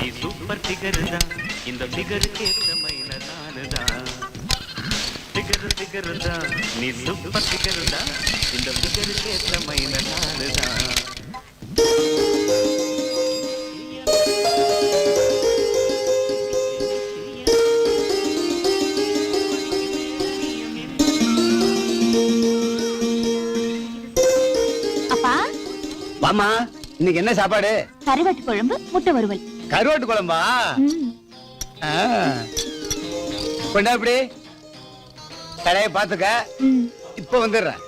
நீ super figure தான் இந்த ஃபிகருக்கு ஏத்த மயில நானுதான் ஃபிகர் தான் நீ சூப்பர் ஃபிகர் தான் இந்த ஃபிகருக்கு ஏத்த மயில நானுதான் வாமா, இன்னைக்கு என்ன சாப்பாடு? கருவாட்டு குழம்பு, முட்டை வறுவல். கருவாட்டு குழம்பா? கொண்டா இப்படி கடையை பாத்துக்க. இப்ப வந்துடுறேன்.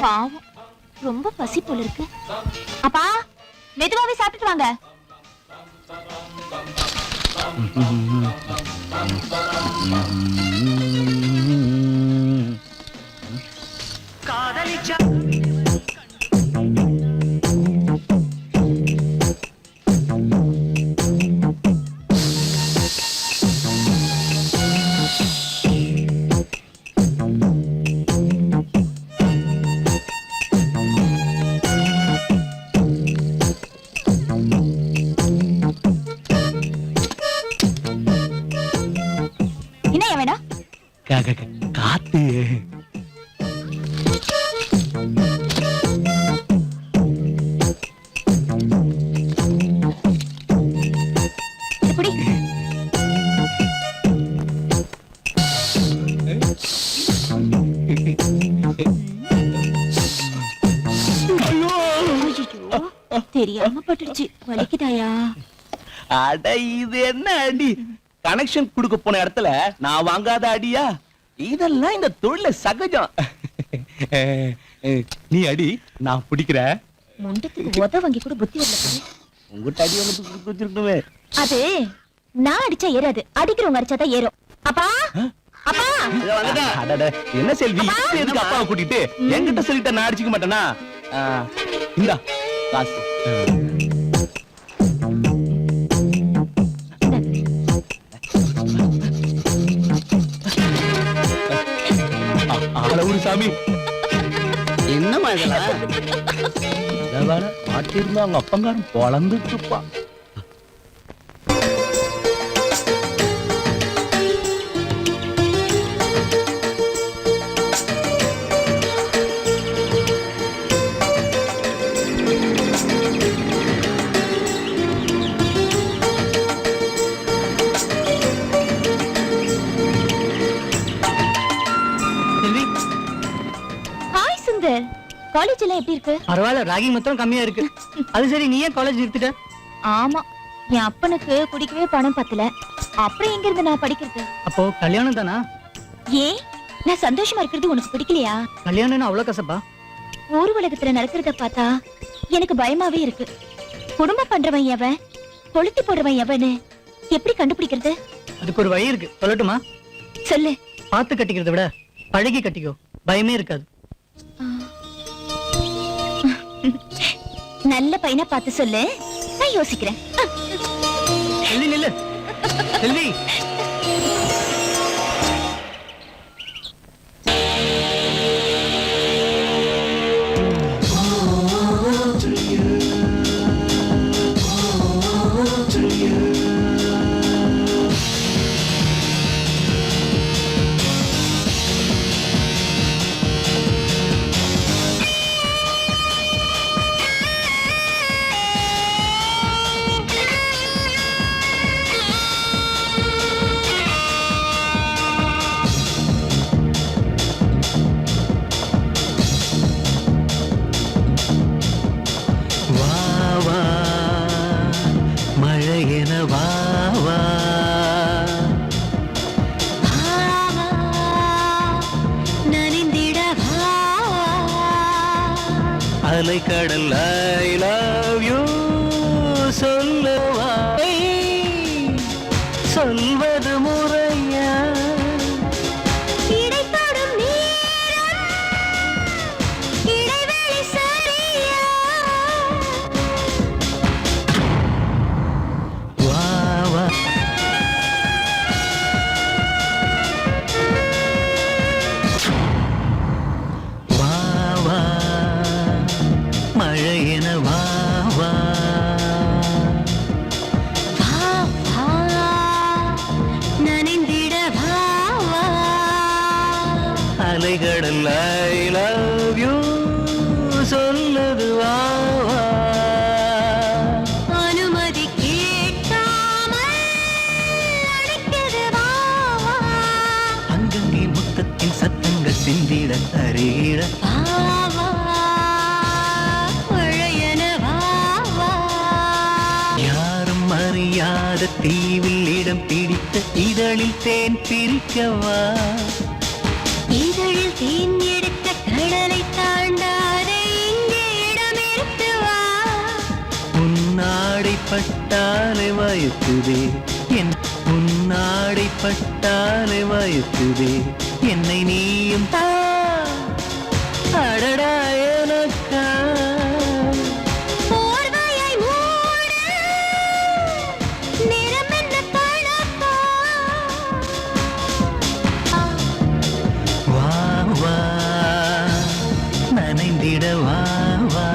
பாவம், ரொம்ப பசி போல இருக்கு. அப்பா, மெதுவாவே சாப்பிட்டுட்டு வாங்க. காதலிச்சா காத்து தெரியாம பட்டுடுச்சு. வலிக்குதாயா? அட, இது என்ன அடி? கனெக்ஷன் கொடுக்க போன இடத்துல நான் வாங்காத அடியா? இதெல்லாம் இந்த தொழில சகஜம். நீ அடி, நான் பிடிக்கிற. முண்டத்துக்கு உத வாங்கி கூட புத்தி வரல. உங்ககிட்ட அடி வச்சிருக்கணுமே. அது நான் அடிச்சா ஏறாது, அடிக்கிறவங்க அடிச்சாதான் ஏறும். அப்பா, அப்பா, என்ன செல்வி, எதுக்கு அப்பாவை கூட்டிட்டு என்கிட்ட சொல்லிட்ட? நான் அடிச்சுக்க மாட்டேனா? இந்தா காசு. சாமி, என்னமா இதெல்லாம்? மாட்டிருந்தா அவங்க அப்பங்காரன் பொழந்துட்டு இருப்பான். காலேஜ் எல்லாம் எப்படி இருக்கு? பரவாயில்ல, ராகிங் மொத்தம் கம்மியா இருக்கு. அது சரி, நீ ஏன் காலேஜ் நிறுத்திட்ட? ஆமா, என் அப்பனுக்கு குடிக்கவே பணம் பத்தல. அப்புறம் எங்க இருந்து நான் படிக்கிறது? அப்போ கல்யாணம் தானா? ஏன், நான் சந்தோஷமா இருக்கிறது உனக்கு பிடிக்கலையா? கல்யாணம்னு அவ்வளவு கசப்பா? ஊர் உலகத்துல நடக்கிறத பார்த்தா எனக்கு பயமாவே இருக்கு. குடும்பம் பண்றவன் எவன், கொளுத்தி போடுறவன் எவன்னு எப்படி கண்டுபிடிக்கிறது? அதுக்கு ஒரு வழி இருக்கு, சொல்லட்டுமா? சொல்லு. பார்த்து கட்டிக்கிறத விட பழகி கட்டிக்கோ, பயமே இருக்காது. நல்ல பையனா பார்த்து சொல்லு, நான் யோசிக்கிறேன். செல்வி நில்லு. செல்வி, அலைக்கடல் ஐ லவ் யூ சொல்லுவா, சொல்வது முறையா? அலைகடல் ஐ லவ் யூ சொல்லுது வா வா. அனுமதி கேட்காமல் அழைக்குது வா வா. அங்கங்கே முத்தத்தின் சத்தங்கள் சிந்திட தருகிற வா வா, மழையென வா வா. யாரும் அறியாத தீவில் இடம் பிடித்த இதழில் தேன் பிரிக்கவா. இதழில் தேன் எடுக்க கடலை தாண்டாதே இங்கே இடம் எடுத்து வா. உன்னாடை பட்டாலே வயசுதே என் உன்னாடை பட்டாலே வயசுதே என்னை நீயும் தா அடடா எனக்கா. போர்வையை மூடு, நிறம் என்ன கணக்கா? வா வா நனைந்திட வா வா.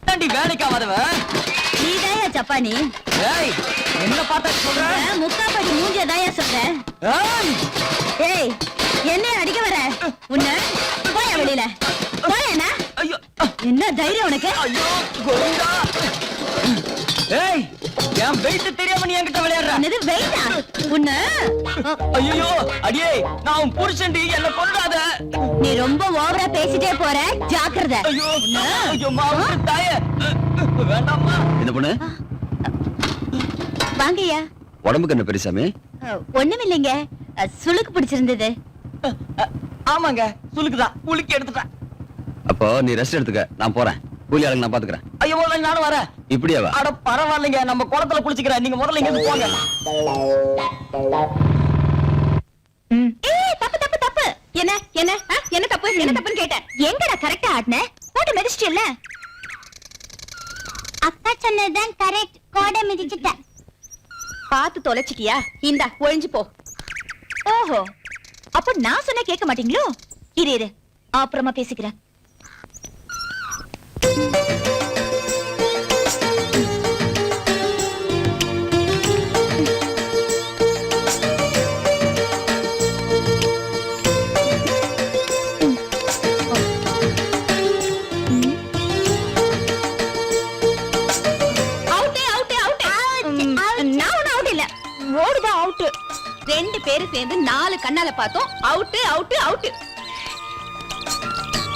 தாண்டி வேலைக்காவதவ நீதாயா ஜப்பானி? ஏய் என்ன பார்த்தா சொல்ற முக்காப்படி மூஞ்சதாயா சொல்ற? ஏய் ஏய், என்ன அடிக்க வர? உன்ன போயா வெளியில போயேனா? ஐயோ என்ன தைரியம் உனக்கு? ஐயோ கோவிந்தா. ஏய் என் வெயிட் தெரியாம நீ என்கிட்ட விளையாடுற. என்னது வெயிட்டா? உன்ன ஐயோ அடியே நான் உன் புருஷன்டி என்ன கொல்லாத. நீ ரொம்ப ஓவரா பேசிட்டே போற, ஜாக்கிரதை. ஐயோ ஐயோ மாவு தாயே வேண்டாம்மா. இந்த பொண்ணு வாங்கய்யா. உடம்புக்கு என்ன பெருசாமி? ஒண்ணும் இல்லைங்க, சுளுக்கு பிடிச்சிருந்தது. ஆமாங்க சுளுக்குதான் குளிக்க எடுத்துட்டேன். அப்போ நீ ரெஸ்ட் எடுத்துக்க, நான் போறேன். கூலி ஆளுங்க நான் பாத்துக்கிறேன். ஐயோ முதல்ல நானும் வரேன். இப்படியாவா? அட பரவாயில்லைங்க, நம்ம குளத்துல குளிச்சுக்கிறேன், நீங்க முதல்ல இங்க இருந்து போங்க. ஏய், தப்பு தப்பு தப்பு. என்ன என்ன என்ன தப்பு? என்ன தப்புன்னு கேட்டேன். எங்கடா கரெக்டா ஆட்ன? போட்டு மிதிச்சிட்டல. அக்கா சொன்னதுதான் கரெக்ட். கோட மிதிச்சிட்ட. பாத்து தொலைச்சிட்டியா? இந்தா ஒழிஞ்சு போ. ஓஹோ, அப்ப நான் சொன்ன கேட்க மாட்டீங்களோ? இரு இரு, அப்புறமா பேசிக்கிறேன். ரெண்டு பேரும் சேர்ந்து 4 கண்ணால பார்த்தோம். Out out out.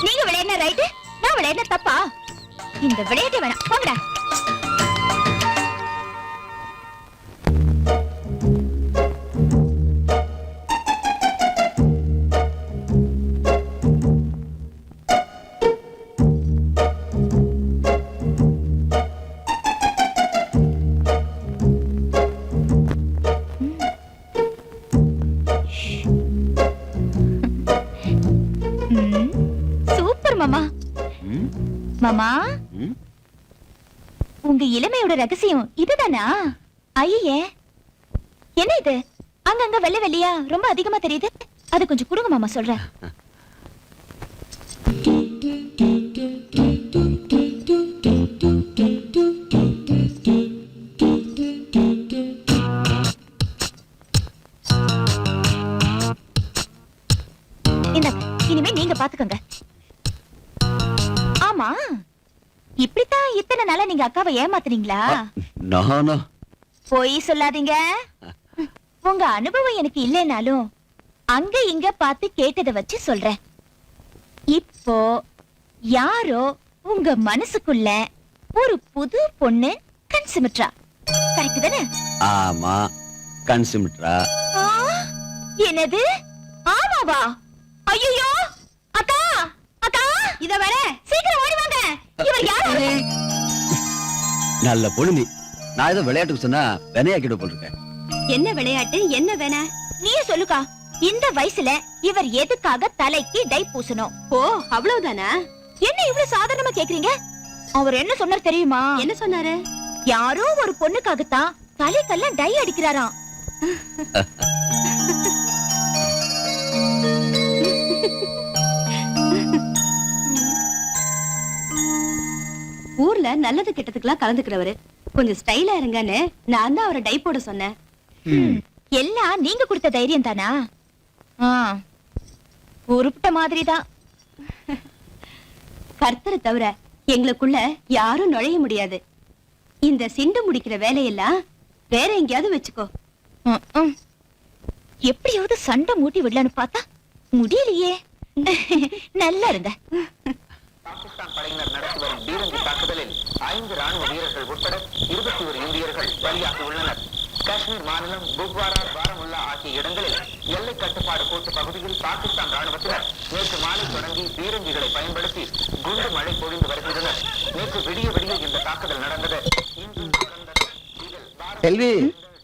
நீங்க விளையாடுன ரைட், நான் விளையாடுன தப்பா? இந்த விளையாட்டு வேணாம், போங்கடா. சூப்பர் மாமா. மாமா, உங்க இளமையோட ரகசியம் இதுதானா? ஐயே, என்ன இது? அங்கங்க வெள்ளை வெள்ளையா ரொம்ப அதிகமா தெரியுது. அது கொஞ்சம் கொடுங்க மாமா, சொல்றேன். இனிமே நீங்க பாத்துக்கங்க. ஆமா, இப்படித்தான் இத்தனை நாளா நீங்க அக்காவை ஏமாத்துறீங்களா? நானா? போய் சொல்லாதீங்க. உங்க அனுபவம் எனக்கு இல்லைனாலும் அங்க இங்க பார்த்து கேட்டதை வச்சு சொல்றேன். இப்போ யாரோ உங்க மனசுக்குள்ள ஒரு புது பொண்ணு கண் சிமிட்ரா. கரெக்ட் தானே? ஆமா, கண் சிமிட்ரா. ஆ, என்னது? ஆமாவா? ஐயோ, அக்கா அக்கா, இத வர சீக்கிரம் ஓடி வாங்க. இவர் யாரு? நல்ல பொண்ணு நீ. நான் ஏதோ விளையாட்டுக்கு சொன்னா வினையாக்கிட்டு போட்டிருக்கேன். என்ன விளையாட்டு, என்ன வேணா நீயே சொல்லுக்கா. இந்த வயசுல இவர் எதுக்காக தலைக்கு டை பூசணும்? ஓ, அவ்வளவுதானா? என்ன இவ்வளவு சாதாரணமா கேக்குறீங்க? அவர் என்ன சொன்னார் தெரியுமா? என்ன சொன்னாரு? யாரோ ஒரு பொண்ணுக்காகத்தான் தலைக்கெல்லாம் டை அடிக்கிறாராம். ஊர்ல நல்லது கெட்டதுக்கெல்லாம் கலந்துக்கிறவரு. கொஞ்சம் ஸ்டைலா இருங்கன்னு நான் தான் அவரை டை போட சொன்னேன். எல்லாம் நீங்க கொடுத்த தைரியம் தானா? உருப்பிட்ட மாதிரிதான். கர்த்தரை தவிர எங்களுக்குள்ள யாரும் நுழைய முடியாது. இந்த சிண்டு முடிக்கிற வேலையெல்லாம் வேற எங்கேயாவது வச்சுக்கோ. எப்படியாவது சண்டை மூட்டி விடலான்னு பார்த்தா முடியலையே. நல்லா இருங்க. பாகிஸ்தான் படையினர் நடத்தி வரும் பீரங்கி தாக்குதலில் 5 ராணுவ வீரர்கள் உட்பட 21 இந்தியர்கள் பலியாகி உள்ளனர். காஷ்மீர் மாநிலம் புக்வாரா, பாரமுல்லா ஆகிய இடங்களில் எல்லை கட்டுப்பாடு கோட்டு பகுதியில் பாகிஸ்தான் ராணுவத்தினர் நேற்று மாலை தொடங்கி பீரங்கிகளை பயன்படுத்தி குண்டு மழை பொழிந்து வருகின்றனர். நேற்று விடிய விடிய இந்த தாக்குதல் நடந்தது. இன்று தொடர்ந்தது. இதில் செல்வி,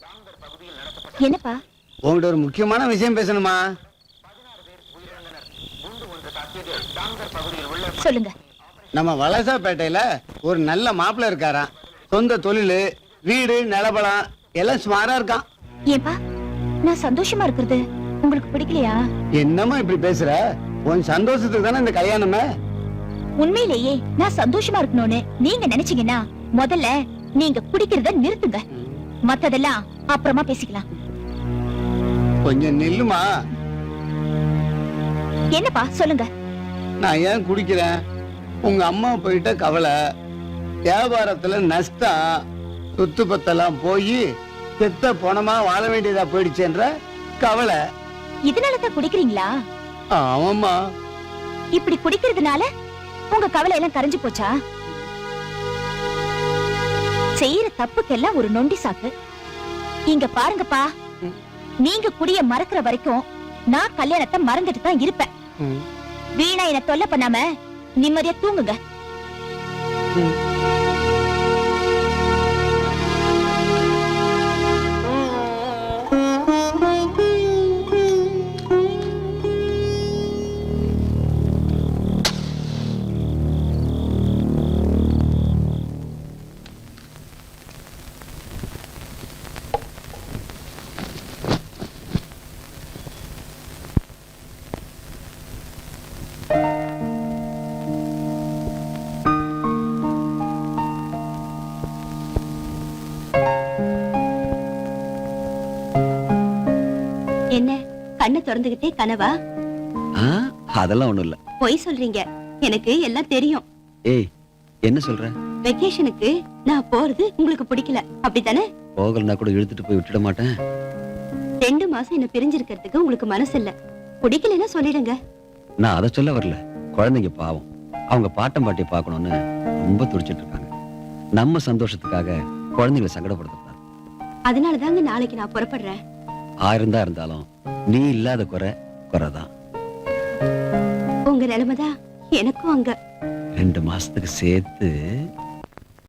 டாங்கர் பகுதியில் நடத்தப்பட்ட என்னப்பா? உங்ககிட்ட ஒரு முக்கியமான விஷயம் பேசணுமா? 16 பேர் உயிரிழந்தனர். குண்டு ஒன்று தாக்கியதில் டாங்கர் பகுதியில் உள்ள சொல்லுங்க. நம்ம வலசாப்பேட்டையில ஒரு நல்ல மாப்பிள்ளை இருக்காராம். சொந்த தொழில், வீடு, நிலபலம் எல்லாம் சுமாரா இருக்கான். ஏன்பா, நான் சந்தோஷமா இருக்கிறது உங்களுக்கு பிடிக்கலையா? என்னம்மா இப்படி பேசுற? உன் சந்தோஷத்துக்கு தானே இந்த கல்யாணமே. உண்மையிலேயே நான் சந்தோஷமா இருக்கணும்னு நீங்க நினைச்சீங்கன்னா முதல்ல நீங்க குடிக்கிறத நிறுத்துங்க. மத்ததெல்லாம் அப்புறமா பேசிக்கலாம். கொஞ்சம் நில்லுமா. என்னப்பா சொல்லுங்க. நான் ஏன் குடிக்கிறேன்? உங்க அம்மா போயிட்ட கவலை, வியாபாரத்துல நஷ்டம், சொத்து பத்தெல்லாம் போய் செத்த பணமா வாழ வேண்டியதா போயிடுச்சுன்ற கவலை. இதனாலதான் குடிக்கிறீங்களா? ஆமாம்மா. இப்படி குடிக்கிறதுனால உங்க கவலை எல்லாம் கரைஞ்சு போச்சா? செய்யற தப்புக்கெல்லாம் ஒரு நொண்டி சாக்கு. இங்க பாருங்கப்பா, நீங்க குடிய மறக்கிற வரைக்கும் நான் கல்யாணத்தை மறந்துட்டு தான் இருப்பேன். வீணா என்ன தொல்லை பண்ணாம நிம்மதியா தூங்குங்க. என்ன கண்ணை திறந்துகிட்டே கனவா? அதெல்லாம் ஒண்ணும் இல்ல. பொய் சொல்றீங்க, எனக்கு எல்லாம் தெரியும். ஏய், என்ன சொல்ற? வெக்கேஷனுக்கு நான் போறது உங்களுக்கு பிடிக்கல, அப்படித்தானே? போகலன்னா கூட இழுத்துட்டு போய் விட்டுட மாட்டேன். 2 மாசம் என்ன பிரிஞ்சிருக்கிறதுக்கு உங்களுக்கு மனசு இல்ல. பிடிக்கலன்னா சொல்லிடுங்க. நான் அதை சொல்ல வரல. குழந்தைங்க பாவம், அவங்க பாட்டம் பாட்டியை பார்க்கணும்னு ரொம்ப துடிச்சிட்டு இருக்காங்க. நம்ம சந்தோஷத்துக்காக குழந்தைங்களை சங்கடப்படுத்தக்கூடாது. அதனாலதாங்க நாளைக்கு நான் புறப்படுறேன். 1000 தான் இருந்தாலும் நீ இல்லாத குறைதான். உங்க நிலைமைதான் எனக்கும் அங்க. 2 மாசத்துக்கு சேர்த்து